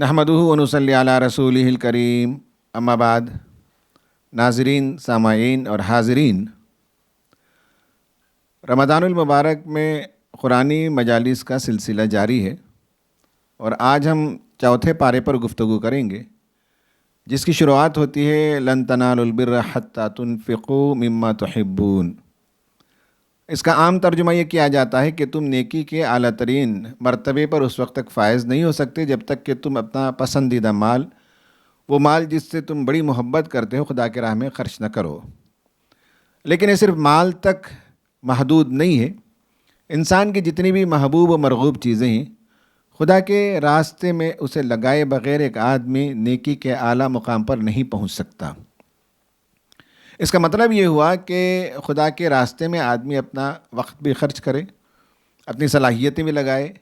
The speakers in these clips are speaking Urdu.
نحمدہ ونصلی علی رسولہ الکریم، اما بعد۔ ناظرین، سامعین اور حاضرین، رمضان المبارک میں قرآنی مجالس کا سلسلہ جاری ہے اور آج ہم چوتھے پارے پر گفتگو کریں گے، جس کی شروعات ہوتی ہے لن تنالوا البر حتی تنفقوا مما تحبون۔ اس کا عام ترجمہ یہ کیا جاتا ہے کہ تم نیکی کے اعلیٰ ترین مرتبے پر اس وقت تک فائز نہیں ہو سکتے جب تک کہ تم اپنا پسندیدہ مال، وہ مال جس سے تم بڑی محبت کرتے ہو، خدا کی راہ میں خرچ نہ کرو۔ لیکن یہ صرف مال تک محدود نہیں ہے۔ انسان کی جتنی بھی محبوب و مرغوب چیزیں ہیں، خدا کے راستے میں اسے لگائے بغیر ایک آدمی نیکی کے اعلیٰ مقام پر نہیں پہنچ سکتا۔ اس کا مطلب یہ ہوا کہ خدا کے راستے میں آدمی اپنا وقت بھی خرچ کرے، اپنی صلاحیتیں بھی لگائے،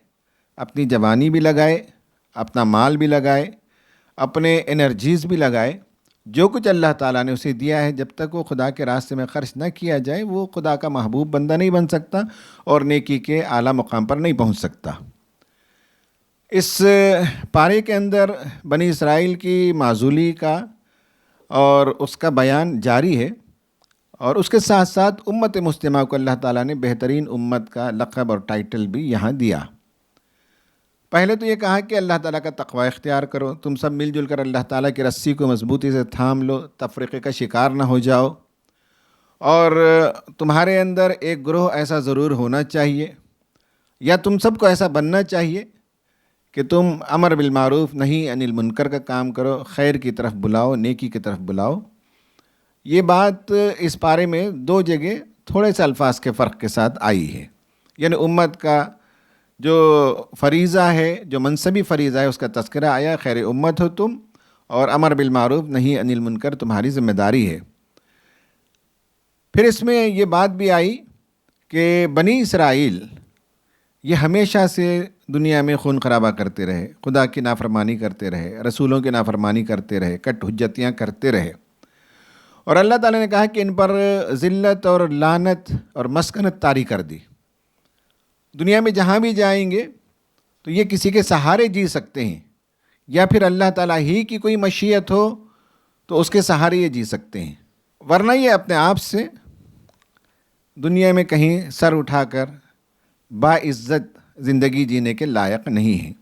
اپنی جوانی بھی لگائے، اپنا مال بھی لگائے، اپنے انرجیز بھی لگائے۔ جو کچھ اللہ تعالیٰ نے اسے دیا ہے، جب تک وہ خدا کے راستے میں خرچ نہ کیا جائے، وہ خدا کا محبوب بندہ نہیں بن سکتا اور نیکی کے اعلیٰ مقام پر نہیں پہنچ سکتا۔ اس پارے کے اندر بنی اسرائیل کی معزولی کا اور اس کا بیان جاری ہے، اور اس کے ساتھ ساتھ امت مسلمہ کو اللہ تعالیٰ نے بہترین امت کا لقب اور ٹائٹل بھی یہاں دیا۔ پہلے تو یہ کہا کہ اللہ تعالیٰ کا تقوی اختیار کرو، تم سب مل جل کر اللہ تعالیٰ کی رسی کو مضبوطی سے تھام لو، تفرقے کا شکار نہ ہو جاؤ، اور تمہارے اندر ایک گروہ ایسا ضرور ہونا چاہیے، یا تم سب کو ایسا بننا چاہیے کہ تم امر بالمعروف نہی عن المنکر کا کام کرو، خیر کی طرف بلاؤ، نیکی کی طرف بلاؤ۔ یہ بات اس پارے میں دو جگہ تھوڑے سے الفاظ کے فرق کے ساتھ آئی ہے، یعنی امت کا جو فریضہ ہے، جو منصبی فریضہ ہے، اس کا تذکرہ آیا، خیر امت ہو تم، اور امر بالمعروف نہی عن المنکر تمہاری ذمہ داری ہے۔ پھر اس میں یہ بات بھی آئی کہ بنی اسرائیل یہ ہمیشہ سے دنیا میں خون خرابہ کرتے رہے، خدا کی نافرمانی کرتے رہے، رسولوں کی نافرمانی کرتے رہے، کٹ حجتیاں کرتے رہے، اور اللہ تعالیٰ نے کہا کہ ان پر ذلت اور لعنت اور مسکنت طاری کر دی۔ دنیا میں جہاں بھی جائیں گے تو یہ کسی کے سہارے جی سکتے ہیں، یا پھر اللہ تعالیٰ ہی کی کوئی مشیت ہو تو اس کے سہارے یہ جی سکتے ہیں، ورنہ یہ اپنے آپ سے دنیا میں کہیں سر اٹھا کر باعزت زندگی جینے کے لائق نہیں ہیں۔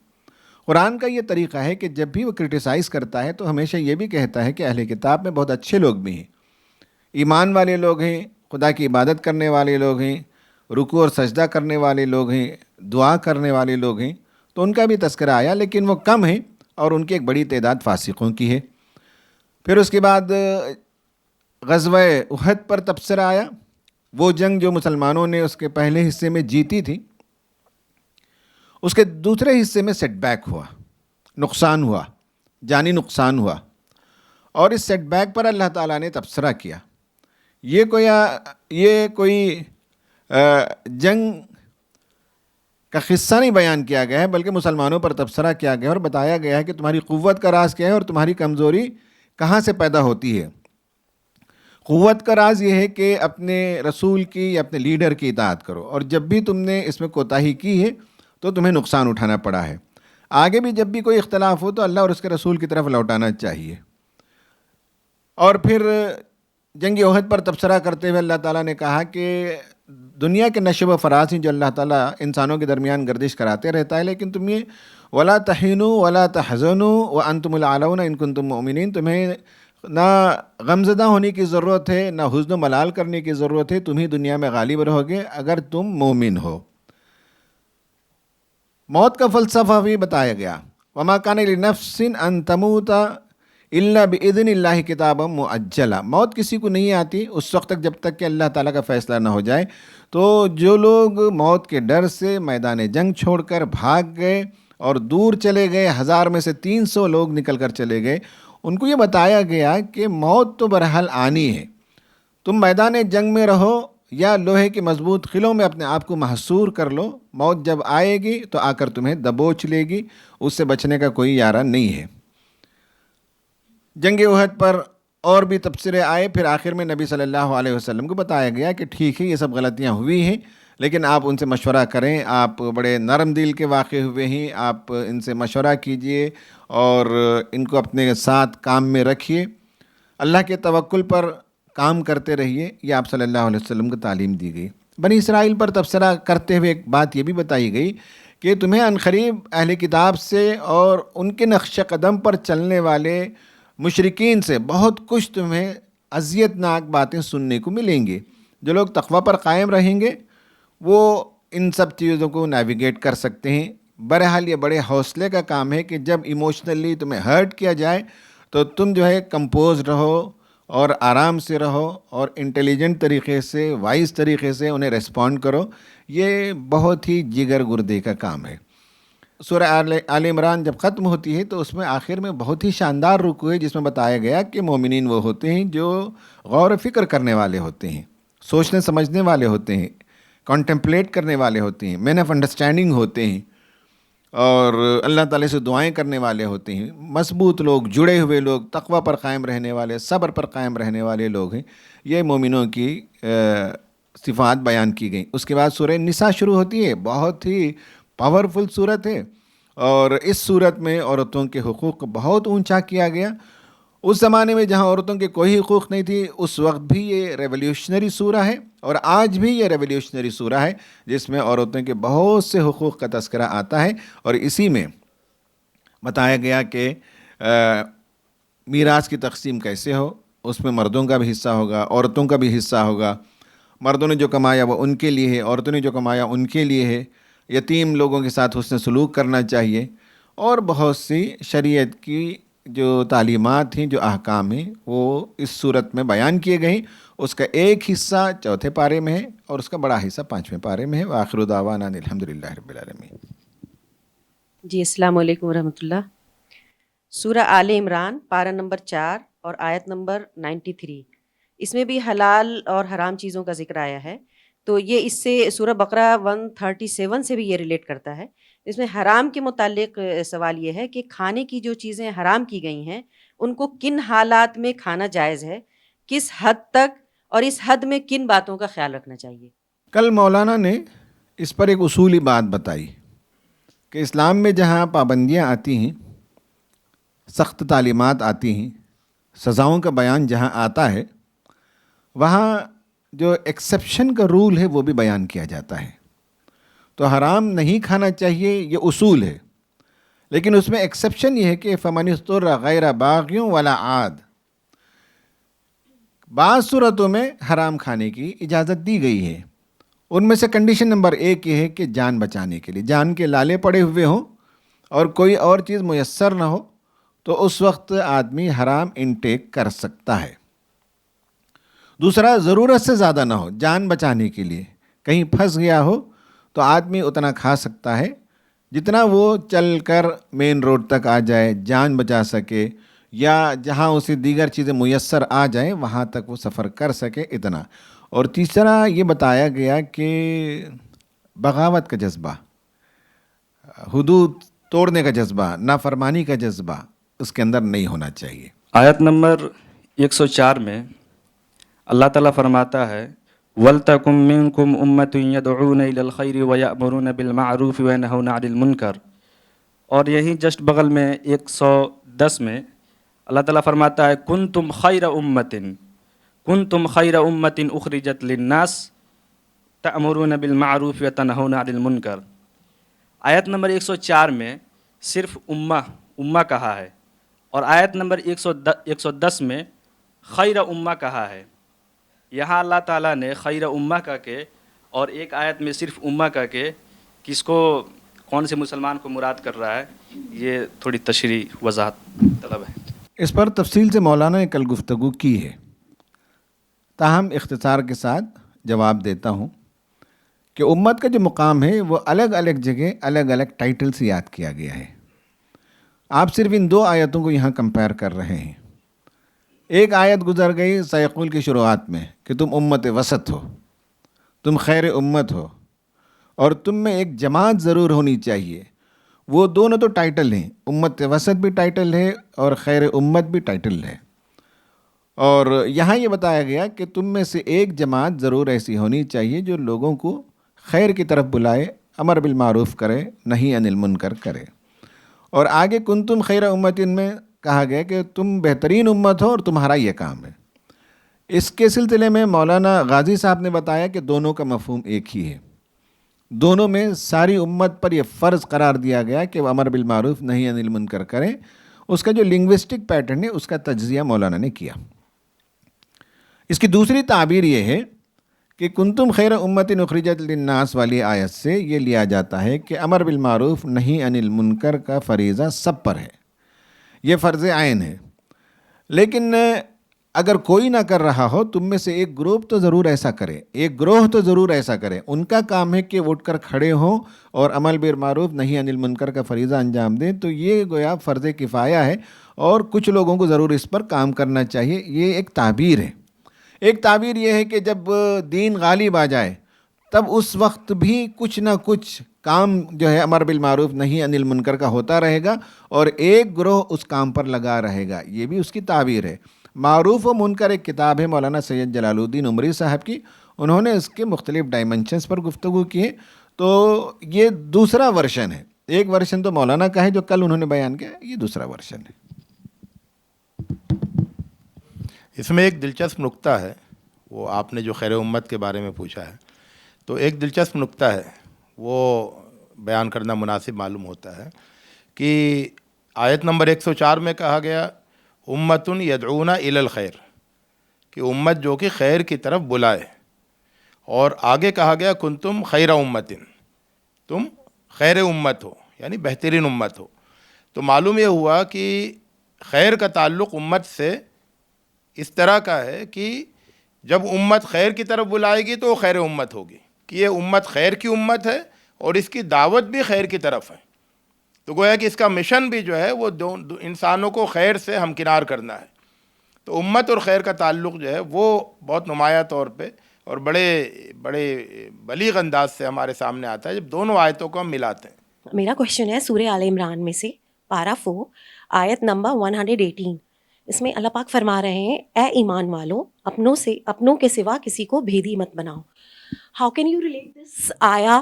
قرآن کا یہ طریقہ ہے کہ جب بھی وہ کرٹیسائز کرتا ہے تو ہمیشہ یہ بھی کہتا ہے کہ اہل کتاب میں بہت اچھے لوگ بھی ہیں، ایمان والے لوگ ہیں، خدا کی عبادت کرنے والے لوگ ہیں، رکوع اور سجدہ کرنے والے لوگ ہیں، دعا کرنے والے لوگ ہیں، تو ان کا بھی تذکرہ آیا، لیکن وہ کم ہیں اور ان کی ایک بڑی تعداد فاسقوں کی ہے۔ پھر اس کے بعد غزوہ احد پر تبصرہ آیا، وہ جنگ جو مسلمانوں نے اس کے پہلے حصے میں جیتی تھی، اس کے دوسرے حصے میں سیٹ بیک ہوا، نقصان ہوا، جانی نقصان ہوا، اور اس سیٹ بیک پر اللہ تعالیٰ نے تبصرہ کیا۔ یہ کوئی جنگ کا قصہ نہیں بیان کیا گیا ہے، بلکہ مسلمانوں پر تبصرہ کیا گیا اور بتایا گیا ہے کہ تمہاری قوت کا راز کیا ہے اور تمہاری کمزوری کہاں سے پیدا ہوتی ہے۔ قوت کا راز یہ ہے کہ اپنے رسول کی یا اپنے لیڈر کی اطاعت کرو، اور جب بھی تم نے اس میں کوتاہی کی ہے تو تمہیں نقصان اٹھانا پڑا ہے۔ آگے بھی جب بھی کوئی اختلاف ہو تو اللہ اور اس کے رسول کی طرف لوٹانا چاہیے۔ اور پھر جنگ احد پر تبصرہ کرتے ہوئے اللہ تعالیٰ نے کہا کہ دنیا کے نشو و فراز ہیں جو اللہ تعالیٰ انسانوں کے درمیان گردش کراتے رہتا ہے، لیکن تم یہ وَلَا تَحِنُوا وَلَا تَحْزَنُوا وَأَنْتُمُ الْأَعْلَوْنَ إِن كُنتُم مُؤْمِنِينَ۔ تمہیں نہ غمزدہ ہونے کی ضرورت ہے، نہ حزن و ملال کرنے کی ضرورت ہے، تم ہی دنیا میں غالب رہو گے اگر تم مومن ہو۔ موت کا فلسفہ بھی بتایا گیا، وَمَا كَانَ لِنَفْسٍ أَن تَمُوتَ إِلَّا بِإِذْنِ اللَّهِ كِتَابًا مُؤَجَّلًا۔ موت کسی کو نہیں آتی اس وقت تک جب تک کہ اللہ تعالیٰ کا فیصلہ نہ ہو جائے۔ تو جو لوگ موت کے ڈر سے میدان جنگ چھوڑ کر بھاگ گئے اور دور چلے گئے، 1000 میں سے 300 لوگ نکل کر چلے گئے، ان کو یہ بتایا گیا کہ موت تو بہرحال آنی ہے، تم میدان جنگ میں رہو یا لوہے کے مضبوط قلعوں میں اپنے آپ کو محصور کر لو، موت جب آئے گی تو آ کر تمہیں دبوچ لے گی، اس سے بچنے کا کوئی چارہ نہیں ہے۔ جنگ احد پر اور بھی تبصرے آئے، پھر آخر میں نبی صلی اللہ علیہ وسلم کو بتایا گیا کہ ٹھیک ہے یہ سب غلطیاں ہوئی ہیں، لیکن آپ ان سے مشورہ کریں، آپ بڑے نرم دل کے واقع ہوئے ہیں، آپ ان سے مشورہ کیجئے اور ان کو اپنے ساتھ کام میں رکھیے، اللہ کے توکل پر کام کرتے رہیے۔ یہ آپ صلی اللہ علیہ وسلم کو تعلیم دی گئی۔ بنی اسرائیل پر تبصرہ کرتے ہوئے ایک بات یہ بھی بتائی گئی کہ تمہیں عنقریب اہل کتاب سے اور ان کے نقش قدم پر چلنے والے مشرکین سے بہت کچھ تمہیں اذیت ناک باتیں سننے کو ملیں گے۔ جو لوگ تقوی پر قائم رہیں گے وہ ان سب چیزوں کو نیویگیٹ کر سکتے ہیں۔ بہرحال یہ بڑے حوصلے کا کام ہے کہ جب ایموشنلی تمہیں ہرٹ کیا جائے تو تم جو ہے کمپوز رہو اور آرام سے رہو اور انٹیلیجنٹ طریقے سے، وائز طریقے سے انہیں ریسپونڈ کرو۔ یہ بہت ہی جگر گردے کا کام ہے۔ سورہ آل عمران جب ختم ہوتی ہے تو اس میں آخر میں بہت ہی شاندار رکوع ہے جس میں بتایا گیا کہ مومنین وہ ہوتے ہیں جو غور و فکر کرنے والے ہوتے ہیں، سوچنے سمجھنے والے ہوتے ہیں، کانٹمپلیٹ کرنے والے ہوتے ہیں، مین آف انڈرسٹینڈنگ ہوتے ہیں اور اللہ تعالیٰ سے دعائیں کرنے والے ہوتے ہیں، مضبوط لوگ، جڑے ہوئے لوگ، تقوی پر قائم رہنے والے، صبر پر قائم رہنے والے لوگ ہیں۔ یہ مومنوں کی صفات بیان کی گئیں۔ اس کے بعد سورہ نساء شروع ہوتی ہے، بہت ہی پاورفل صورت ہے، اور اس صورت میں عورتوں کے حقوق کو بہت اونچا کیا گیا۔ اس زمانے میں جہاں عورتوں کے کوئی حقوق نہیں تھی، اس وقت بھی یہ ریولیوشنری سورہ ہے، اور آج بھی یہ ریولیوشنری سورہ ہے جس میں عورتوں کے بہت سے حقوق کا تذکرہ آتا ہے، اور اسی میں بتایا گیا کہ میراث کی تقسیم کیسے ہو، اس میں مردوں کا بھی حصہ ہوگا، عورتوں کا بھی حصہ ہوگا، مردوں نے جو کمایا وہ ان کے لیے ہے، عورتوں نے جو کمایا ان کے لیے ہے، یتیم لوگوں کے ساتھ حسن سلوک کرنا چاہیے، اور بہت سی شریعت کی جو تعلیمات ہیں، جو احکام ہیں، وہ اس صورت میں بیان کیے گئے ہیں۔ اس کا ایک حصہ چوتھے پارے میں ہے اور اس کا بڑا حصہ پانچویں پارے میں ہے۔ وآخر دعوانا ان الحمدللہ رب العالمین۔ جی السلام علیکم ورحمۃ اللہ۔ سورہ آل عمران پارہ نمبر 4 اور آیت نمبر 93، اس میں بھی حلال اور حرام چیزوں کا ذکر آیا ہے، تو یہ اس سے سورہ بقرہ 137 سے بھی یہ ریلیٹ کرتا ہے۔ اس میں حرام کے متعلق سوال یہ ہے کہ کھانے کی جو چیزیں حرام کی گئی ہیں ان کو کن حالات میں کھانا جائز ہے، کس حد تک، اور اس حد میں کن باتوں کا خیال رکھنا چاہیے؟ کل مولانا نے اس پر ایک اصولی بات بتائی کہ اسلام میں جہاں پابندیاں آتی ہیں، سخت تعلیمات آتی ہیں، سزاؤں کا بیان جہاں آتا ہے، وہاں جو ایکسیپشن کا رول ہے وہ بھی بیان کیا جاتا ہے۔ تو حرام نہیں کھانا چاہیے یہ اصول ہے، لیکن اس میں ایکسیپشن یہ ہے کہ فَمَنِ اضْطُرَّ غَيْرَ بَاغٍ وَلَا عَادٍ، بعض صورتوں میں حرام کھانے کی اجازت دی گئی ہے۔ ان میں سے کنڈیشن نمبر 1 یہ ہے کہ جان بچانے کے لیے، جان کے لالے پڑے ہوئے ہوں اور کوئی اور چیز میسر نہ ہو، تو اس وقت آدمی حرام انٹیک کر سکتا ہے۔ دوسرا، ضرورت سے زیادہ نہ ہو، جان بچانے کے لیے کہیں پھنس گیا ہو تو آدمی اتنا کھا سکتا ہے جتنا وہ چل کر مین روڈ تک آ جائے، جان بچا سکے، یا جہاں اسے دیگر چیزیں میسر آ جائیں وہاں تک وہ سفر کر سکے، اتنا۔ اور تیسرا یہ بتایا گیا کہ بغاوت کا جذبہ، حدود توڑنے کا جذبہ، نافرمانی کا جذبہ اس کے اندر نہیں ہونا چاہیے۔ آیت نمبر 104 میں اللہ تعالیٰ فرماتا ہے وَلْتَكُن مِّنكُمْ أُمَّةٌ يَدْعُونَ إِلَى الْخَيْرِ وَيَأْمُرُونَ بِالْمَعْرُوفِ وَيَنْهَوْنَ عَنِ الْمُنكَرِ، اور یہیں جسٹ بغل میں 110 میں اللہ تعالیٰ فرماتا ہے كُنتُمْ خَيْرَ أُمَّةٍ أُخْرِجَتْ لِلنَّاسِ تَأْمُرُونَ بِالْمَعْرُوفِ وَتَنْهَوْنَ عَنِ الْمُنكَرِ۔ آیت نمبر 104 میں صرف امہ کہا ہے، اور آیت نمبر 110 میں خیر امہ کہا ہے۔ یہاں اللہ تعالیٰ نے خیر امہ کا کے اور ایک آیت میں صرف امہ کا کے کس کو، کون سے مسلمان کو مراد کر رہا ہے، یہ تھوڑی تشریح وضاحت طلب ہے۔ اس پر تفصیل سے مولانا نے کل گفتگو کی ہے، تاہم اختصار کے ساتھ جواب دیتا ہوں کہ امت کا جو مقام ہے وہ الگ الگ جگہ الگ الگ ٹائٹل سے یاد کیا گیا ہے۔ آپ صرف ان 2 آیتوں کو یہاں کمپیئر کر رہے ہیں۔ ایک آیت گزر گئی سیقول کی شروعات میں کہ تم امت وسط ہو، تم خیر امت ہو، اور تم میں ایک جماعت ضرور ہونی چاہیے۔ وہ دونوں تو ٹائٹل ہیں، امت وسط بھی ٹائٹل ہے اور خیر امت بھی ٹائٹل ہے۔ اور یہاں یہ بتایا گیا کہ تم میں سے ایک جماعت ضرور ایسی ہونی چاہیے جو لوگوں کو خیر کی طرف بلائے، امر بالمعروف کرے، نہی عن المنکر کرے۔ اور آگے کنتم خیر امت میں کہا گیا کہ تم بہترین امت ہو اور تمہارا یہ کام ہے۔ اس کے سلسلے میں مولانا غازی صاحب نے بتایا کہ دونوں کا مفہوم ایک ہی ہے، دونوں میں ساری امت پر یہ فرض قرار دیا گیا کہ وہ امر بالمعروف نہی عن المنکر کریں۔ اس کا جو لنگوسٹک پیٹرن ہے اس کا تجزیہ مولانا نے کیا۔ اس کی دوسری تعبیر یہ ہے کہ کنتم خیر امت اخرجت للناس والی آیت سے یہ لیا جاتا ہے کہ امر بالمعروف نہی عن المنکر کا فریضہ سب پر ہے، یہ فرض عین ہے۔ لیکن اگر کوئی نہ کر رہا ہو، تم میں سے ایک گروپ تو ضرور ایسا کرے، ایک گروہ تو ضرور ایسا کرے، ان کا کام ہے کہ وہ اٹھ کر کھڑے ہوں اور امر بالمعروف نہی عن المنکر کا فریضہ انجام دیں، تو یہ گویا فرض کفایہ ہے اور کچھ لوگوں کو ضرور اس پر کام کرنا چاہیے۔ یہ ایک تعبیر ہے۔ ایک تعبیر یہ ہے کہ جب دین غالب آ جائے تب اس وقت بھی کچھ نہ کچھ کام جو ہے امر بالمعروف نہی عن المنکر کا ہوتا رہے گا اور ایک گروہ اس کام پر لگا رہے گا، یہ بھی اس کی تعبیر ہے۔ معروف و منکر ایک کتاب ہے مولانا سید جلال الدین عمری صاحب کی، انہوں نے اس کے مختلف ڈائمنشنز پر گفتگو کی ہے، تو یہ دوسرا ورشن ہے۔ ایک ورشن تو مولانا کا ہے جو کل انہوں نے بیان کیا، یہ دوسرا ورشن ہے۔ اس میں ایک دلچسپ نکتہ ہے، وہ آپ نے جو خیر امت کے بارے میں پوچھا ہے، تو ایک دلچسپ نکتہ ہے، وہ بیان کرنا مناسب معلوم ہوتا ہے کہ آیت نمبر 104 میں کہا گیا امتن یدعون الی الخیر، کہ امت جو کہ خیر کی طرف بلائے، اور آگے کہا گیا کنتم خیر امتن، تم خیر امت ہو، یعنی بہترین امت ہو۔ تو معلوم یہ ہوا کہ خیر کا تعلق امت سے اس طرح کا ہے کہ جب امت خیر کی طرف بلائے گی تو وہ خیر امت ہوگی، کہ یہ امت خیر کی امت ہے اور اس کی دعوت بھی خیر کی طرف ہے۔ تو گویا کہ اس کا مشن بھی جو ہے وہ انسانوں کو خیر سے ہمکنار کرنا ہے۔ تو امت اور خیر کا تعلق جو ہے وہ بہت نمایاں طور پہ اور بڑے بلیغ انداز سے ہمارے سامنے آتا ہے جب دونوں آیتوں کو ہم ملاتے ہیں۔ میرا کوشچن ہے سورہ آل عمران میں سے پارا 4 آیت نمبر 118۔ اس میں اللہ پاک فرما رہے ہیں اے ایمان والو اپنوں کے سوا کسی کو بھیدی مت بناؤ۔ How can you relate this idea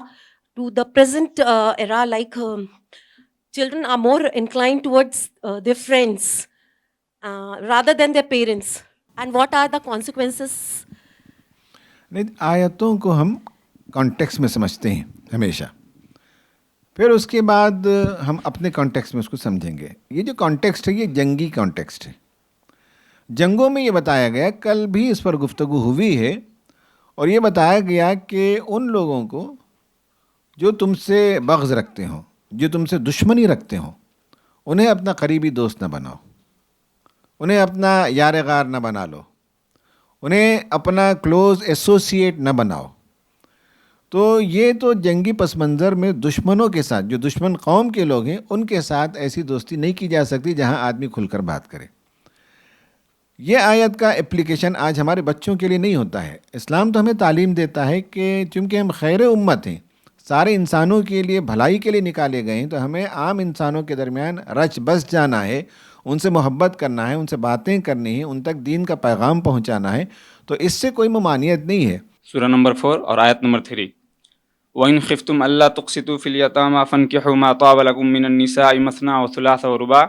to the present era, like children are more inclined towards their friends rather than their parents, and what are the consequences? نہیں، آیتوں کو ہم کانٹیکس میں سمجھتے ہیں ہمیشہ، پھر اس کے بعد ہم اپنے کانٹیکس میں اس کو سمجھیں گے۔ یہ جو کانٹیکسٹ ہے یہ جنگی کانٹیکسٹ ہے۔ جنگوں میں یہ بتایا گیا، کل بھی اس پر گفتگو ہوئی ہے، اور یہ بتایا گیا کہ ان لوگوں کو جو تم سے بغض رکھتے ہوں، جو تم سے دشمنی رکھتے ہوں، انہیں اپنا قریبی دوست نہ بناؤ، انہیں اپنا یار غار نہ بنا لو، انہیں اپنا کلوز ایسوسیٹ نہ بناؤ۔ تو یہ تو جنگی پس منظر میں دشمنوں کے ساتھ، جو دشمن قوم کے لوگ ہیں، ان کے ساتھ ایسی دوستی نہیں کی جا سکتی جہاں آدمی کھل کر بات کرے۔ یہ آیت کا اپلیکیشن آج ہمارے بچوں کے لیے نہیں ہوتا ہے۔ اسلام تو ہمیں تعلیم دیتا ہے کہ چونکہ ہم خیر امت ہیں، سارے انسانوں کے لیے بھلائی کے لیے نکالے گئے ہیں، تو ہمیں عام انسانوں کے درمیان رچ بس جانا ہے، ان سے محبت کرنا ہے، ان سے باتیں کرنی ہیں، ان تک دین کا پیغام پہنچانا ہے، تو اس سے کوئی ممانعت نہیں ہے۔ سورہ نمبر 4 اور آیت نمبر 3، وَإِنْ خِفْتُمْ أَلَّا تُقْسِطُوا فِي الْيَتَامَىٰ فَانكِحُوا مَا طَابَ لَكُم مِّنَ النِّسَاءِ مَثْنَىٰ وَثُلَاثَ وَرُبَاعَ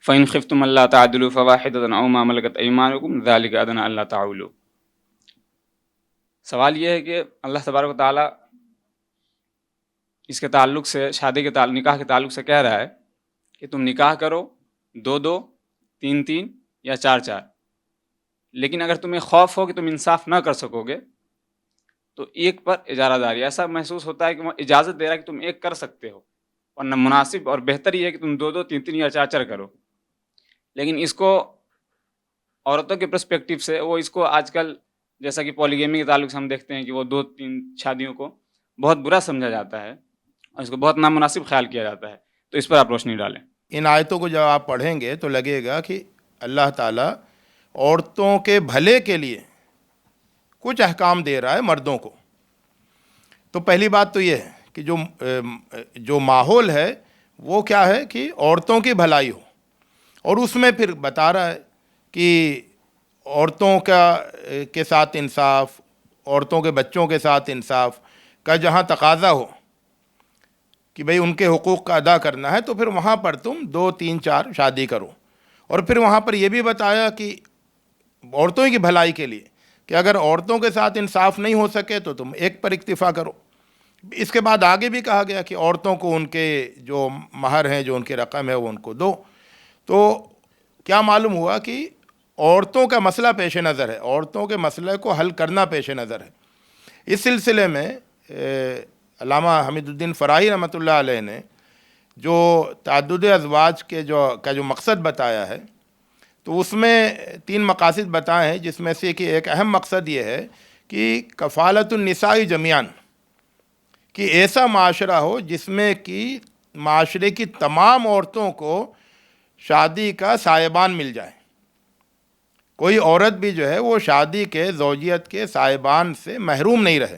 فَإِنْ خِفْتُمْ أَلَّا تَعْدِلُوا فَوَاحِدَةً أَوْ مَا مَلَكَتْ أَيْمَانُكُمْ ذَلِكَ أَدْنَىٰ أَلَّا تَعُولُوا۔ سوال یہ ہے کہ اللہ تبارک و تعالیٰ اس کے تعلق سے، شادی کے تعلق، نکاح کے تعلق سے کہہ رہا ہے کہ تم نکاح کرو 2-2، 3-3 یا 4-4، لیکن اگر تمہیں خوف ہو کہ تم انصاف نہ کر سکو گے تو ایک پر اجارہ داری، ایسا محسوس ہوتا ہے کہ وہ اجازت دے رہا ہے کہ تم ایک کر سکتے ہو، ورنہ مناسب اور بہتر یہ ہے کہ تم 2-2، 3-3 یا 4-4 کرو۔ لیکن اس کو عورتوں کے پرسپیکٹیو سے وہ اس کو آج کل جیسا کہ پولیگیمی کے تعلق سے ہم دیکھتے ہیں کہ وہ 2-3 شادیوں کو بہت برا سمجھا جاتا ہے اور اس کو بہت نامناسب خیال کیا جاتا ہے، تو اس پر آپ روشنی ڈالیں۔ ان آیتوں کو جب آپ پڑھیں گے تو لگے گا کہ اللہ تعالیٰ عورتوں کے بھلے کے لیے کچھ احکام دے رہا ہے مردوں کو۔ تو پہلی بات تو یہ ہے کہ جو ماحول ہے وہ کیا ہے کہ عورتوں کی بھلائی ہو، اور اس میں پھر بتا رہا ہے کہ عورتوں کے ساتھ انصاف، عورتوں کے بچوں کے ساتھ انصاف، کا جہاں تقاضا ہو کہ بھئی ان کے حقوق کا ادا کرنا ہے تو پھر وہاں پر تم 2 3 4 شادی کرو. اور پھر وہاں پر یہ بھی بتایا کہ عورتوں کی بھلائی کے لیے کہ اگر عورتوں کے ساتھ انصاف نہیں ہو سکے تو تم ایک پر اکتفا کرو. اس کے بعد آگے بھی کہا گیا کہ عورتوں کو ان کے جو مہر ہیں، جو ان کی رقم ہے، وہ ان کو دو. تو کیا معلوم ہوا کہ عورتوں کا مسئلہ پیش نظر ہے، عورتوں کے مسئلے کو حل کرنا پیش نظر ہے. اس سلسلے میں علامہ حمید الدین فراہی رحمۃ اللہ علیہ نے جو تعدد ازواج کے جو مقصد بتایا ہے، تو اس میں 3 مقاصد بتائے ہیں، جس میں سے کہ ایک اہم مقصد یہ ہے کہ کفالت النساء جمیعاً، کہ ایسا معاشرہ ہو جس میں کہ معاشرے کی تمام عورتوں کو شادی کا سائبان مل جائے. کوئی عورت بھی جو ہے وہ شادی کے، زوجیت کے سائبان سے محروم نہیں رہے.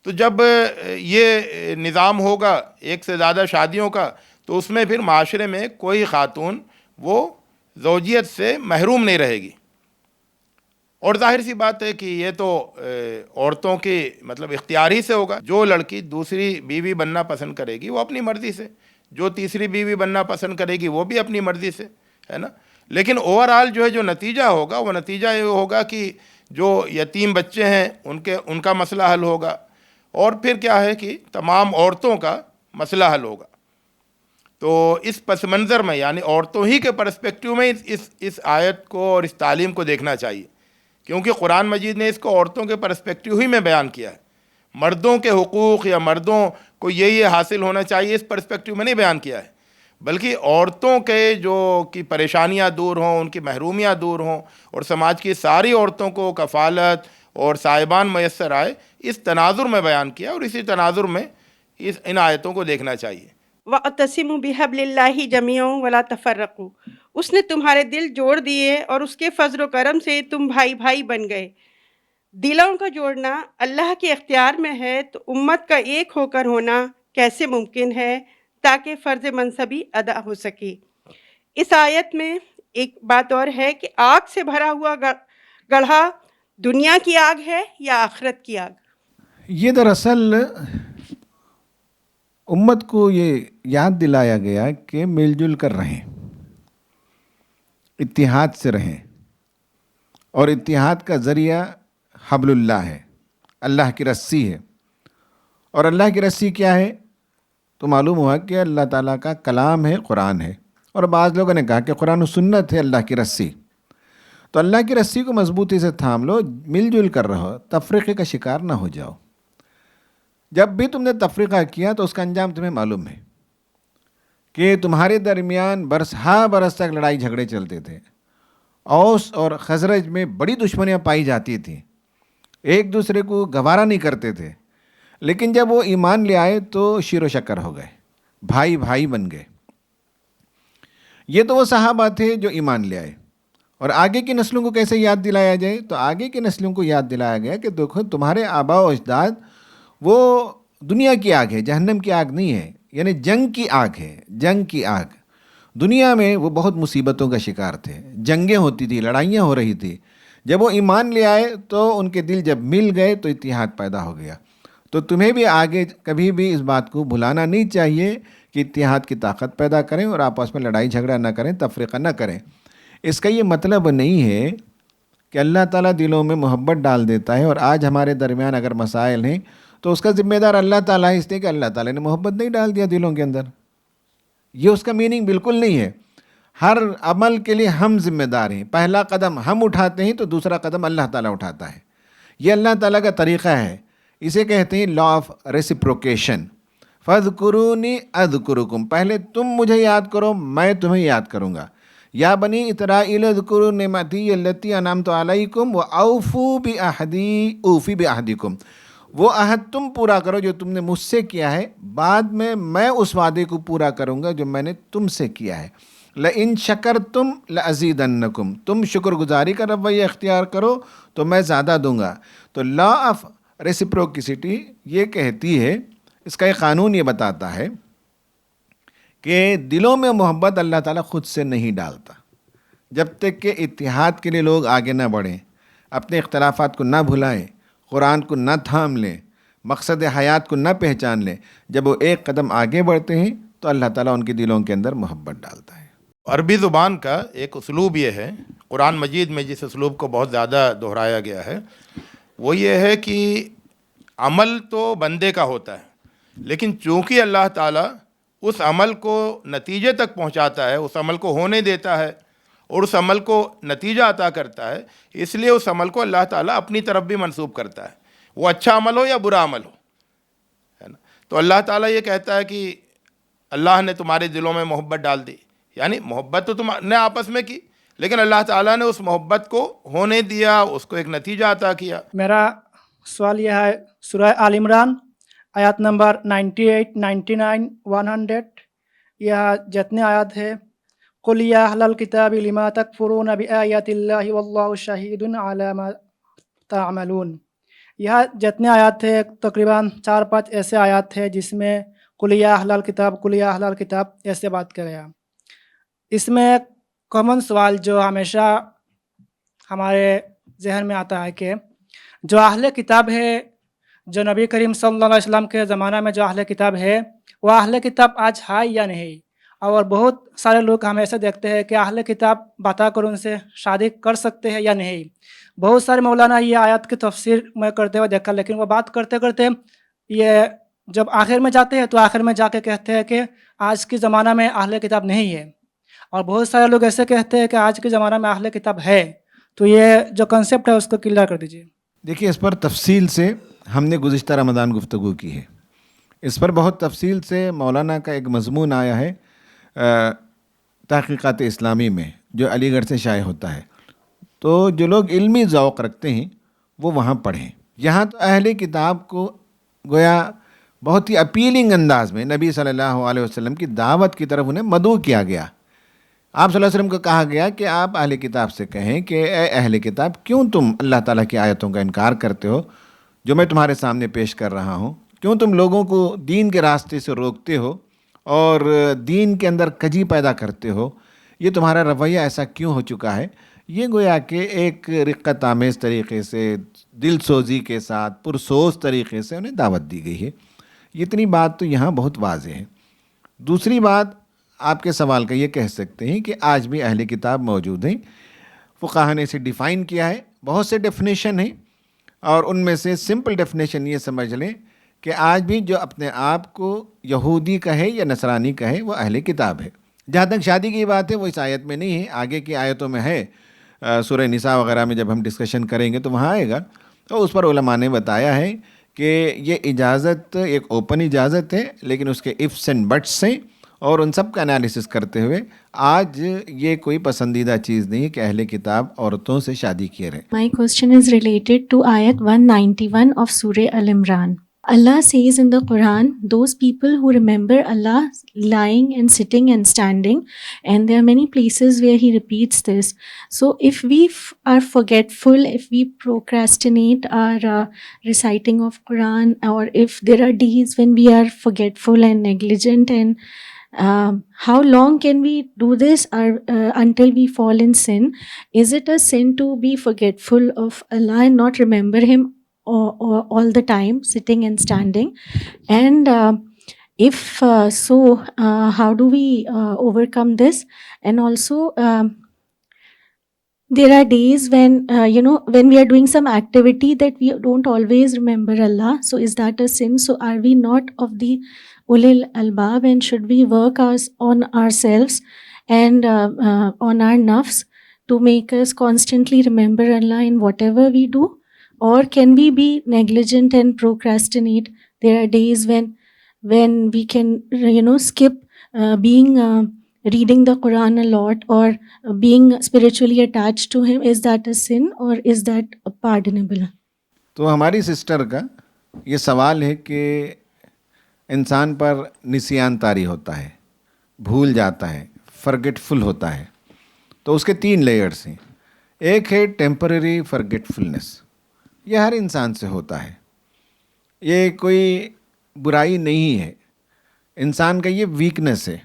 تو جب یہ نظام ہوگا ایک سے زیادہ شادیوں کا، تو اس میں پھر معاشرے میں کوئی خاتون وہ زوجیت سے محروم نہیں رہے گی. اور ظاہر سی بات ہے کہ یہ تو عورتوں کی مطلب اختیاری سے ہوگا. جو لڑکی دوسری بیوی بننا پسند کرے گی وہ اپنی مرضی سے، جو تیسری بیوی بننا پسند کرے گی وہ بھی اپنی مرضی سے، ہے نا. لیکن اوورآل جو ہے جو نتیجہ ہوگا وہ نتیجہ یہ ہوگا کہ جو یتیم بچے ہیں ان کا مسئلہ حل ہوگا، اور پھر کیا ہے کہ تمام عورتوں کا مسئلہ حل ہوگا. تو اس پس منظر میں یعنی عورتوں ہی کے پرسپیکٹیو میں اس آیت کو اور اس تعلیم کو دیکھنا چاہیے، کیونکہ قرآن مجید نے اس کو عورتوں کے پرسپیکٹیو ہی میں بیان کیا ہے. مردوں کے حقوق یا مردوں کو یہ حاصل ہونا چاہیے اس پرسپیکٹیو میں نہیں بیان کیا ہے، بلکہ عورتوں کے جو کی پریشانیاں دور ہوں، ان کی محرومیاں دور ہوں، اور سماج کی ساری عورتوں کو کفالت اور سائبان میسر آئے، اس تناظر میں بیان کیا. اور اسی تناظر میں ان آیتوں کو دیکھنا چاہیے. وَاعْتَصِمُوا بِحَبْلِ اللَّهِ جَمِيعًا وَلَا تَفَرَّقُوا، اس نے تمہارے دل جوڑ دیے اور اس کے فضل و کرم سے تم بھائی بھائی بن گئے. دلوں کا جوڑنا اللہ کے اختیار میں ہے، تو امت کا ایک ہو کر ہونا کیسے ممکن ہے تاکہ فرض منصبی ادا ہو سکے. اس آیت میں ایک بات اور ہے کہ آگ سے بھرا ہوا گڑھا دنیا کی آگ ہے یا آخرت کی آگ؟ یہ دراصل امت کو یہ یاد دلایا گیا کہ مل جل کر رہیں، اتحاد سے رہیں، اور اتحاد کا ذریعہ حبل اللہ ہے، اللہ کی رسی ہے. اور اللہ کی رسی کیا ہے؟ تو معلوم ہوا کہ اللہ تعالیٰ کا کلام ہے، قرآن ہے. اور بعض لوگوں نے کہا کہ قرآن و سنت ہے اللہ کی رسی. تو اللہ کی رسی کو مضبوطی سے تھام لو، مل جل کر رہو، تفریقے کا شکار نہ ہو جاؤ. جب بھی تم نے تفریقہ کیا تو اس کا انجام تمہیں معلوم ہے کہ تمہارے درمیان برس تک لڑائی جھگڑے چلتے تھے. اوس اور خزرج میں بڑی دشمنیاں پائی جاتی تھیں، ایک دوسرے کو گوارا نہیں کرتے تھے. لیکن جب وہ ایمان لے آئے تو شیر و شکر ہو گئے، بھائی بھائی بن گئے. یہ تو وہ صحابہ تھے جو ایمان لے آئے. اور آگے کی نسلوں کو کیسے یاد دلایا جائے؟ تو آگے کی نسلوں کو یاد دلایا گیا کہ دیکھو تمہارے آباء و اجداد وہ دنیا کی آگ ہے، جہنم کی آگ نہیں ہے، یعنی جنگ کی آگ ہے. جنگ کی آگ دنیا میں وہ بہت مصیبتوں کا شکار تھے، جنگیں ہوتی تھی، لڑائیاں ہو رہی تھی. جب وہ ایمان لے آئے تو ان کے دل جب مل گئے تو اتحاد پیدا ہو گیا. تو تمہیں بھی آگے کبھی بھی اس بات کو بھلانا نہیں چاہیے کہ اتحاد کی طاقت پیدا کریں اور آپس میں لڑائی جھگڑا نہ کریں، تفریقہ نہ کریں. اس کا یہ مطلب نہیں ہے کہ اللہ تعالیٰ دلوں میں محبت ڈال دیتا ہے اور آج ہمارے درمیان اگر مسائل ہیں تو اس کا ذمہ دار اللہ تعالیٰ ہے، اس لیے کہ اللہ تعالیٰ نے محبت نہیں ڈال دیا دلوں کے اندر. یہ اس کا میننگ بالکل نہیں ہے. ہر عمل کے لیے ہم ذمہ دار ہیں. پہلا قدم ہم اٹھاتے ہیں تو دوسرا قدم اللہ تعالیٰ اٹھاتا ہے. یہ اللہ تعالیٰ کا طریقہ ہے. اسے کہتے ہیں لا آف ریسیپروکیشن. فاذکرونی اذکرکم، پہلے تم مجھے یاد کرو، میں تمہیں یاد کروں گا. یا بنی اسرائیل اذکروا نعمتی التی انعمت علیکم واوفوا بعہدی اوفی بعہدکم. وہ عہد تم پورا کرو جو تم نے مجھ سے کیا ہے، بعد میں اس وعدے کو پورا کروں گا جو میں نے تم سے کیا ہے. لئن شکرتم لازیدنکم، تم شکر گزاری کا رویہ اختیار کرو تو میں زیادہ دوں گا. تو لا آف ریسیپروکسٹی یہ کہتی ہے، اس کا ایک قانون یہ بتاتا ہے کہ دلوں میں محبت اللہ تعالیٰ خود سے نہیں ڈالتا جب تک کہ اتحاد کے لیے لوگ آگے نہ بڑھیں، اپنے اختلافات کو نہ بھلائیں، قرآن کو نہ تھام لیں، مقصد حیات کو نہ پہچان لیں، جب وہ ایک قدم آگے بڑھتے ہیں تو اللہ تعالیٰ ان کے دلوں کے اندر محبت ڈالتا ہے۔ عربی زبان کا ایک اسلوب یہ ہے، قرآن مجید میں جس اسلوب کو بہت زیادہ دہرایا گیا ہے وہ یہ ہے کہ عمل تو بندے کا ہوتا ہے، لیکن چونکہ اللہ تعالیٰ اس عمل کو نتیجے تک پہنچاتا ہے، اس عمل کو ہونے دیتا ہے اور اس عمل کو نتیجہ عطا کرتا ہے، اس لیے اس عمل کو اللہ تعالیٰ اپنی طرف بھی منسوب کرتا ہے، وہ اچھا عمل ہو یا برا عمل ہو، ہے نا۔ تو اللہ تعالیٰ یہ کہتا ہے کہ اللہ نے تمہارے دلوں میں محبت ڈال دی، یعنی محبت تو تم نے آپس میں کی، لیکن اللہ تعالیٰ نے اس محبت کو ہونے دیا، اس کو ایک نتیجہ عطا کیا۔ میرا سوال یہ ہے، سورہ آل عمران آیات نمبر 98, 99, 100، یہ جتنے آیات ہے، قُلْ يَا أَهْلَ الْكِتَابِ لِمَا تَكْفُرُونَ بِآيَاتِ اللَّهِ وَاللَّهُ شَهِيدٌ عَلَى مَا تَعْمَلُونَ۔ یہ جتنے آیات ہے تقریباً 4-5 ایسے آیات ہے جس میں قُلْ يَا أَهْلَ الْكِتَابِ قُلْ يَا أَهْلَ الْكِتَابِ ایسے بات کرے گا۔ اس میں کامن سوال جو ہمیشہ ہمارے ذہن میں آتا ہے کہ جو اہل کتاب ہے، جو نبی کریم صلی اللہ علیہ وسلم کے زمانہ میں جو اہل کتاب ہے، وہ اہل کتاب آج ہے یا نہیں؟ اور بہت سارے لوگ ہم ایسے دیکھتے ہیں کہ اہل کتاب بتا کر ان سے شادی کر سکتے ہیں یا نہیں۔ بہت سارے مولانا یہ آیات کی تفسیر میں کرتے ہوئے دیکھا، لیکن وہ بات کرتے کرتے یہ جب آخر میں جاتے ہیں تو آخر میں جا کے کہتے ہیں کہ آج کے زمانہ میں اہل کتاب نہیں ہے، اور بہت سارے لوگ ایسے کہتے ہیں کہ آج کے زمانہ میں اہل کتاب ہے۔ تو یہ جو کنسیپٹ ہے اس کو کلیئر کر دیجیے۔ دیکھیے، اس پر تفصیل سے ہم نے گزشتہ رمضان گفتگو کی ہے، اس پر بہت تفصیل سے مولانا کا ایک مضمون آیا ہے تحقیقات اسلامی میں، جو علی گڑھ سے شائع ہوتا ہے۔ تو جو لوگ علمی ذوق رکھتے ہیں وہ وہاں پڑھیں۔ یہاں تو اہل کتاب کو گویا بہت ہی اپیلنگ انداز میں نبی صلی اللہ علیہ وسلم کی دعوت کی طرف انہیں مدعو کیا گیا۔ آپ صلی اللہ علیہ وسلم کو کہا گیا کہ آپ اہل کتاب سے کہیں کہ اے اہل کتاب، کیوں تم اللہ تعالیٰ کی آیتوں کا انکار کرتے ہو جو میں تمہارے سامنے پیش کر رہا ہوں؟ کیوں تم لوگوں کو دین کے راستے سے روکتے ہو اور دین کے اندر کجی پیدا کرتے ہو؟ یہ تمہارا رویہ ایسا کیوں ہو چکا ہے؟ یہ گویا کہ ایک رقت آمیز طریقے سے، دل سوزی کے ساتھ، پرسوز طریقے سے انہیں دعوت دی گئی ہے۔ اتنی بات تو یہاں بہت واضح ہے۔ دوسری بات، آپ کے سوال کا یہ کہہ سکتے ہیں کہ آج بھی اہل کتاب موجود ہیں۔ فقہا نے اسے ڈیفائن کیا ہے، بہت سے ڈیفینیشن ہیں، اور ان میں سے سمپل ڈیفینیشن یہ سمجھ لیں کہ آج بھی جو اپنے آپ کو یہودی کہے یا نصرانی کہے وہ اہل کتاب ہے۔ جہاں تک شادی کی بات ہے وہ اس آیت میں نہیں ہے، آگے کی آیتوں میں ہے، سورہ نساء وغیرہ میں جب ہم ڈسکشن کریں گے تو وہاں آئے گا۔ تو اس پر علماء نے بتایا ہے کہ یہ اجازت ایک اوپن اجازت ہے، لیکن اس کے ifs اینڈ بٹس ہیں، اور ان سب کا انالیسس کرتے ہوئے آج یہ کوئی پسندیدہ چیز نہیں ہے کہ اہل کتاب عورتوں سے شادی کیے رہیں۔ My question is related to ayat 191 of Surah Al-Imran. Allah says in the Quran, those people who remember Allah lying and sitting and standing, and there are many places where He repeats this. So if we are forgetful, if we procrastinate our reciting of Quran, or if there are days when we are forgetful and negligent, and how long can we do this until we fall in sin? Is it a sin to be forgetful of Allah and not remember Him all the time, sitting and standing? And if so, how do we overcome this? And also, there are days when when we are doing some activity that we don't always remember Allah. So is that a sin? So are we not of the ulil albab, and should we work on ourselves and on our nafs to make us constantly remember Allah in whatever we do? Or can we be negligent and procrastinate? There are days when we can skip being reading the Quran a lot, or being spiritually attached to Him. Is that a sin, or is that pardonable? تو ہماری سسٹر کا یہ سوال ہے کہ انسان پر نسیان طاری ہوتا ہے، بھول جاتا ہے، فرگیٹفل ہوتا ہے۔ تو اس کے 3 لیئرز ہیں۔ ایک ہے ٹیمپرری فرگیٹفلنس، یہ ہر انسان سے ہوتا ہے، یہ کوئی برائی نہیں ہے، انسان کا یہ ویکنس ہے۔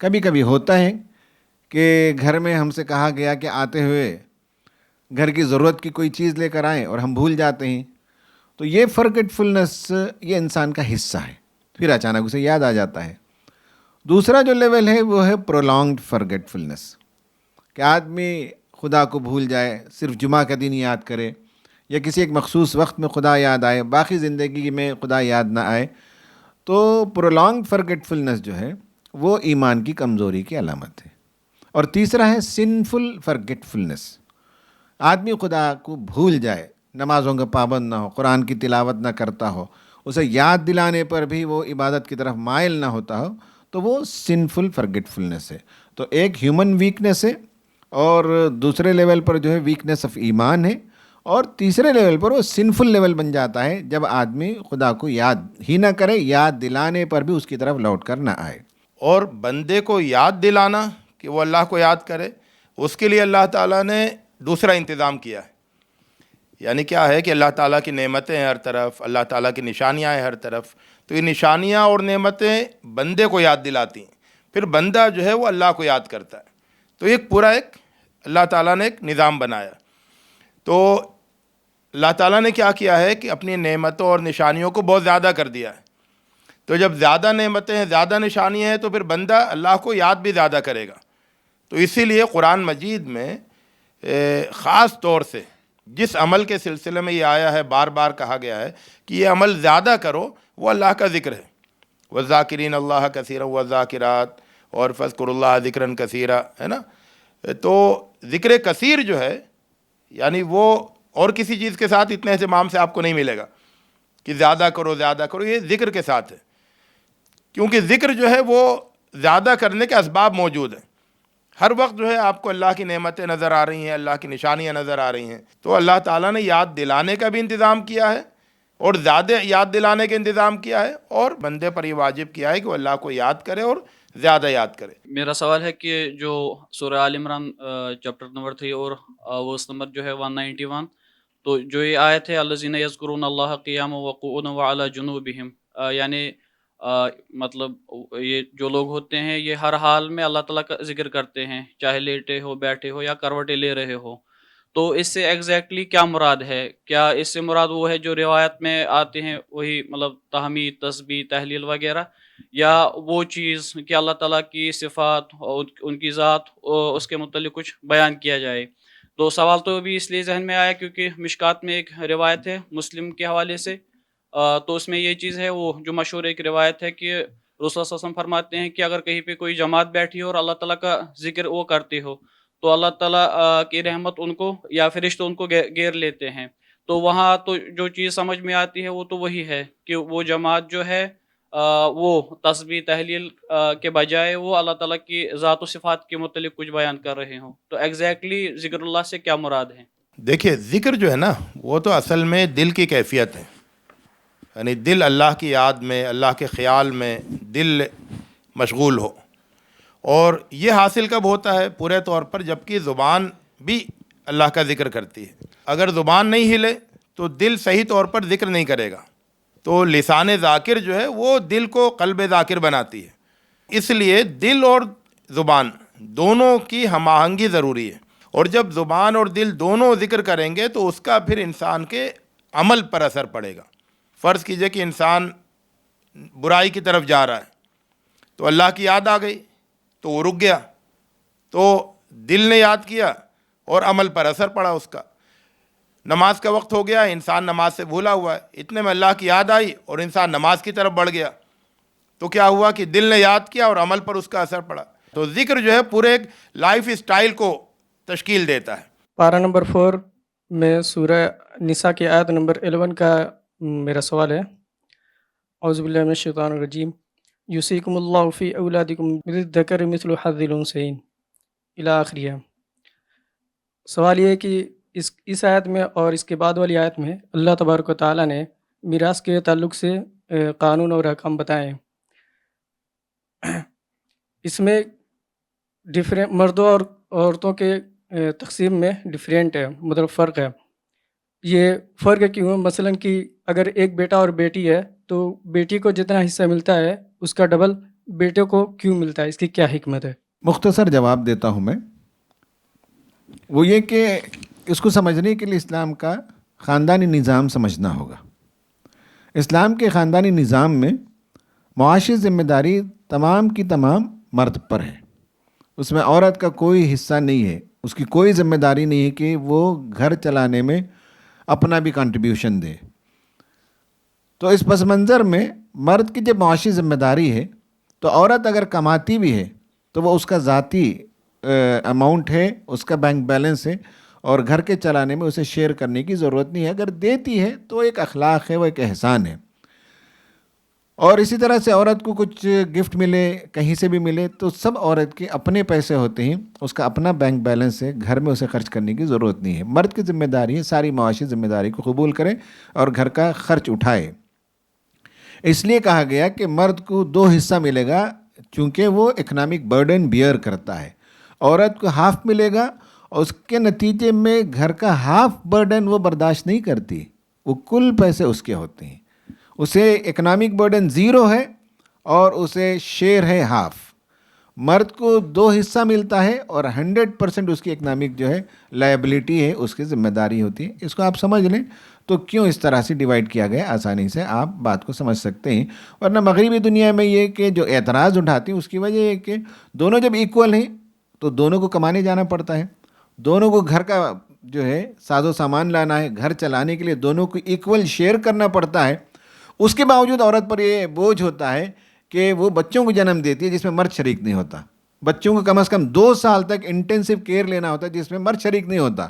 کبھی کبھی ہوتا ہے کہ گھر میں ہم سے کہا گیا کہ آتے ہوئے گھر کی ضرورت کی کوئی چیز لے کر آئیں اور ہم بھول جاتے ہیں، تو یہ فرگیٹفلنس یہ انسان کا حصہ ہے، پھر اچانک اسے یاد آ جاتا ہے۔ دوسرا جو لیول ہے وہ ہے پرولونگڈ فرگیٹفلنس، کہ آدمی خدا کو بھول جائے، صرف جمعہ کا دن یاد کرے یا کسی ایک مخصوص وقت میں خدا یاد آئے، باقی زندگی میں خدا یاد نہ آئے۔ تو پرولونگڈ فرگیٹفلنس جو ہے وہ ایمان کی کمزوری کی علامت ہے۔ اور تیسرا ہے سنفل فرگیٹفلنس، آدمی خدا کو بھول جائے، نمازوں کا پابند نہ ہو، قرآن کی تلاوت نہ کرتا ہو، اسے یاد دلانے پر بھی وہ عبادت کی طرف مائل نہ ہوتا ہو، تو وہ سنفل فرگیٹفلنس ہے۔ تو ایک ہیومن ویکنس ہے، اور دوسرے لیول پر جو ہے ویکنس آف ایمان ہے، اور تیسرے لیول پر وہ سنفل لیول بن جاتا ہے جب آدمی خدا کو یاد ہی نہ کرے، یاد دلانے پر بھی اس کی طرف لوٹ کر نہ آئے۔ اور بندے کو یاد دلانا کہ وہ اللہ کو یاد کرے، اس کے لیے اللہ تعالیٰ نے دوسرا انتظام کیا ہے۔ یعنی کیا ہے کہ اللہ تعالیٰ کی نعمتیں ہیں ہر طرف، اللہ تعالیٰ کی نشانیاں ہیں ہر طرف، تو یہ نشانیاں اور نعمتیں بندے کو یاد دلاتی ہیں، پھر بندہ جو ہے وہ اللہ کو یاد کرتا ہے۔ تو ایک پورا ایک اللہ تعالیٰ نے ایک نظام بنایا۔ تو اللہ تعالیٰ نے کیا کیا ہے کہ اپنی نعمتوں اور نشانیوں کو بہت زیادہ کر دیا ہے۔ تو جب زیادہ نعمتیں ہیں، زیادہ نشانیاں ہیں، تو پھر بندہ اللہ کو یاد بھی زیادہ کرے گا۔ تو اسی لیے قرآن مجید میں خاص طور سے جس عمل کے سلسلے میں یہ آیا ہے، بار بار کہا گیا ہے کہ یہ عمل زیادہ کرو، وہ اللہ کا ذکر ہے۔ وَالذَّاكِرِينَ اللَّهَ كَثِيرًا وَالذَّاكِرَاتِ، اور فَاذْكُرُوا اللَّهَ ذِكْرًا كَثِيرًا، ہے نا۔ تو ذکر کثیر جو ہے، یعنی وہ اور کسی چیز کے ساتھ اتنے اہتمام سے آپ کو نہیں ملے گا کہ زیادہ کرو زیادہ کرو، یہ ذکر کے ساتھ ہے، کیونکہ ذکر جو ہے وہ زیادہ کرنے کے اسباب موجود ہیں۔ ہر وقت جو ہے آپ کو اللہ کی نعمتیں نظر آ رہی ہیں، اللہ کی نشانیاں نظر آ رہی ہیں، تو اللہ تعالیٰ نے یاد دلانے کا بھی انتظام کیا ہے، اور زیادہ یاد دلانے کا انتظام کیا ہے، اور بندے پر یہ واجب کیا ہے کہ وہ اللہ کو یاد کرے اور زیادہ یاد کرے۔ میرا سوال ہے کہ جو سورہ آل عمران چیپٹر نمبر 3 اور ورس نمبر جو ہے 191، تو جو یہ آیت ہے الذین یذکرون اللہ قیاما وقعودا وعلی جنوبہم، یعنی مطلب یہ جو لوگ ہوتے ہیں یہ ہر حال میں اللہ تعالیٰ کا ذکر کرتے ہیں، چاہے لیٹے ہو، بیٹھے ہو، یا کروٹیں لے رہے ہو۔ تو اس سے ایگزیکٹلی کیا مراد ہے؟ کیا اس سے مراد وہ ہے جو روایت میں آتے ہیں وہی مطلب تحمید، تسبیح، تحلیل وغیرہ، یا وہ چیز کہ اللہ تعالیٰ کی صفات، ان کی ذات، اس کے متعلق کچھ بیان کیا جائے؟ تو سوال تو بھی اس لیے ذہن میں آیا کیونکہ مشکات میں ایک روایت ہے مسلم کے حوالے سے، تو اس میں یہ چیز ہے، وہ جو مشہور ایک روایت ہے کہ رسول اللہ صلی اللہ علیہ وسلم فرماتے ہیں کہ اگر کہیں پہ کوئی جماعت بیٹھی ہو اور اللہ تعالیٰ کا ذکر وہ کرتے ہو تو اللہ تعالیٰ کی رحمت ان کو یا فرشتے ان کو گھیر لیتے ہیں۔ تو وہاں تو جو چیز سمجھ میں آتی ہے وہ تو وہی ہے کہ وہ جماعت جو ہے وہ تسبیح تحلیل کے بجائے وہ اللہ تعالیٰ کی ذات و صفات کے متعلق کچھ بیان کر رہے ہوں۔ تو ایگزیکٹلی ذکر اللہ سے کیا مراد ہے؟ دیکھیے، ذکر جو ہے نا وہ تو اصل میں دل کی کیفیت ہے، یعنی دل اللہ کی یاد میں، اللہ کے خیال میں دل مشغول ہو، اور یہ حاصل کب ہوتا ہے؟ پورے طور پر جبکہ زبان بھی اللہ کا ذکر کرتی ہے۔ اگر زبان نہیں ہلے تو دل صحیح طور پر ذکر نہیں کرے گا۔ تو لسان ذاکر جو ہے وہ دل کو قلب ذاکر بناتی ہے۔ اس لیے دل اور زبان دونوں کی ہم آہنگی ضروری ہے، اور جب زبان اور دل دونوں ذکر کریں گے تو اس کا پھر انسان کے عمل پر اثر پڑے گا۔ فرض کیجئے کہ انسان برائی کی طرف جا رہا ہے، تو اللہ کی یاد آ گئی تو وہ رک گیا، تو دل نے یاد کیا اور عمل پر اثر پڑا اس کا۔ نماز کا وقت ہو گیا، انسان نماز سے بھولا ہوا ہے، اتنے میں اللہ کی یاد آئی اور انسان نماز کی طرف بڑھ گیا، تو کیا ہوا کہ دل نے یاد کیا اور عمل پر اس کا اثر پڑا۔ تو ذکر جو ہے پورے ایک لائف اسٹائل کو تشکیل دیتا ہے۔ پارہ نمبر 4 میں سورہ نساء کی آیت نمبر 11 کا میرا سوال ہے۔ اعوذ باللہ من الشیطان الرجیم، یوصیکم اللہ فی اولادکم للذکر مثل حظ الانثیین الی آخریہ۔ سوال یہ ہے کہ اس آیت میں اور اس کے بعد والی آیت میں اللہ تبارک و تعالیٰ نے میراث کے تعلق سے قانون اور احکام بتائے ہیں۔ اس میں مردوں اور عورتوں کے تقسیم میں ڈیفرینٹ ہے، مطلب فرق ہے۔ یہ فرق کیوں ہے؟ مثلاً کہ اگر ایک بیٹا اور بیٹی ہے تو بیٹی کو جتنا حصہ ملتا ہے اس کا ڈبل بیٹے کو کیوں ملتا ہے؟ اس کی کیا حکمت ہے؟ مختصر جواب دیتا ہوں میں، وہ یہ کہ اس کو سمجھنے کے لیے اسلام کا خاندانی نظام سمجھنا ہوگا۔ اسلام کے خاندانی نظام میں معاشی ذمہ داری تمام کی تمام مرد پر ہے، اس میں عورت کا کوئی حصہ نہیں ہے، اس کی کوئی ذمہ داری نہیں ہے کہ وہ گھر چلانے میں اپنا بھی کنٹریبیوشن دے۔ تو اس پس منظر میں مرد کی جب معاشی ذمہ داری ہے تو عورت اگر کماتی بھی ہے تو وہ اس کا ذاتی اماؤنٹ ہے، اس کا بینک بیلنس ہے، اور گھر کے چلانے میں اسے شیئر کرنے کی ضرورت نہیں ہے۔ اگر دیتی ہے تو ایک اخلاق ہے، وہ ایک احسان ہے۔ اور اسی طرح سے عورت کو کچھ گفٹ ملے، کہیں سے بھی ملے، تو سب عورت کے اپنے پیسے ہوتے ہیں، اس کا اپنا بینک بیلنس ہے، گھر میں اسے خرچ کرنے کی ضرورت نہیں ہے۔ مرد کی ذمہ داری ہے ساری معاشی ذمہ داری کو قبول کرے اور گھر کا خرچ اٹھائے۔ اس لیے کہا گیا کہ مرد کو 2 حصہ ملے گا، چونکہ وہ اکنامک برڈن بیئر کرتا ہے۔ عورت کو ہاف ملے گا، اور اس کے نتیجے میں گھر کا ہاف برڈن وہ برداشت نہیں کرتی، وہ کل پیسے اس کے ہوتے ہیں۔ اسے اکنامک برڈن 0 ہے اور اسے شیئر ہے ہاف۔ مرد کو 2 حصہ ملتا ہے اور 100% اس کی اکنامک جو ہے لائبلٹی ہے، اس کی ذمہ داری ہوتی ہے۔ اس کو آپ سمجھ لیں تو کیوں اس طرح سے ڈیوائڈ کیا گیا، آسانی سے آپ بات کو سمجھ سکتے ہیں۔ ورنہ مغربی دنیا میں یہ کہ جو اعتراض اٹھاتی ہیں اس کی وجہ یہ کہ دونوں جب ایکول ہیں تو دونوں کو کمانے جانا پڑتا ہے، دونوں کو گھر کا جو ہے ساز و سامان لانا ہے، گھر چلانے کے لیے دونوں کو ایکول شیئر کرنا پڑتا ہے۔ اس کے باوجود عورت پر یہ بوجھ ہوتا ہے کہ وہ بچوں کو جنم دیتی ہے جس میں مرد شریک نہیں ہوتا۔ بچوں کو کم از کم 2 سال تک انٹینسو کیئر لینا ہوتا ہے جس میں مرد شریک نہیں ہوتا۔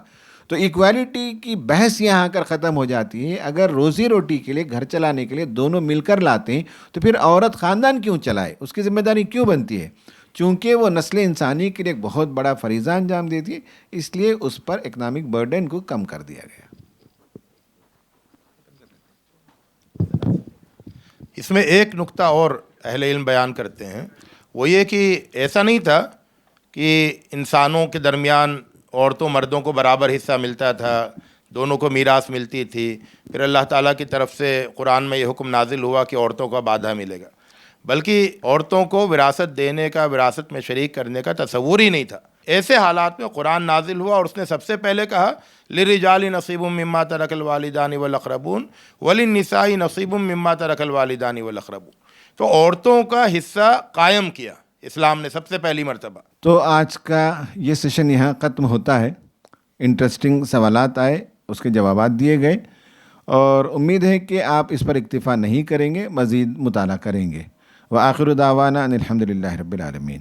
تو ایکویلٹی کی بحث یہاں کر ختم ہو جاتی ہے۔ اگر روزی روٹی کے لیے، گھر چلانے کے لیے دونوں مل کر لاتے ہیں تو پھر عورت خاندان کیوں چلائے، اس کی ذمہ داری کیوں بنتی ہے؟ چونکہ وہ نسل انسانی کے لیے ایک بہت بڑا فریضہ انجام دیتی ہے، اس لیے اس پر اکنامک برڈن کو کم کر دیا گیا۔ اس میں ایک نقطہ اور اہل علم بیان کرتے ہیں، وہ یہ کہ ایسا نہیں تھا کہ انسانوں کے درمیان عورتوں مردوں کو برابر حصہ ملتا تھا، دونوں کو میراث ملتی تھی، پھر اللہ تعالیٰ کی طرف سے قرآن میں یہ حکم نازل ہوا کہ عورتوں کو اب آدھا ملے گا، بلکہ عورتوں کو وراثت دینے کا، وراثت میں شریک کرنے کا تصور ہی نہیں تھا۔ ایسے حالات میں قرآن نازل ہوا اور اس نے سب سے پہلے کہا لِلرِّجَالِ نَصِیبٌ مِّمَّا تَرَکَ الْوَالِدَانِ وَالْأَقْرَبُونَ وَلِلنِّسَاءِ نَصِیبٌ مِّمَّا تَرَکَ الْوَالِدَانِ وَالْأَقْرَبُونَ۔ تو عورتوں کا حصہ قائم کیا اسلام نے سب سے پہلی مرتبہ۔ تو آج کا یہ سیشن یہاں ختم ہوتا ہے۔ انٹرسٹنگ سوالات آئے، اس کے جوابات دیے گئے، اور امید ہے کہ آپ اس پر اکتفا نہیں کریں گے، مزید مطالعہ کریں گے۔ وآخر دعوانا ان الحمد للہ رب العالمین۔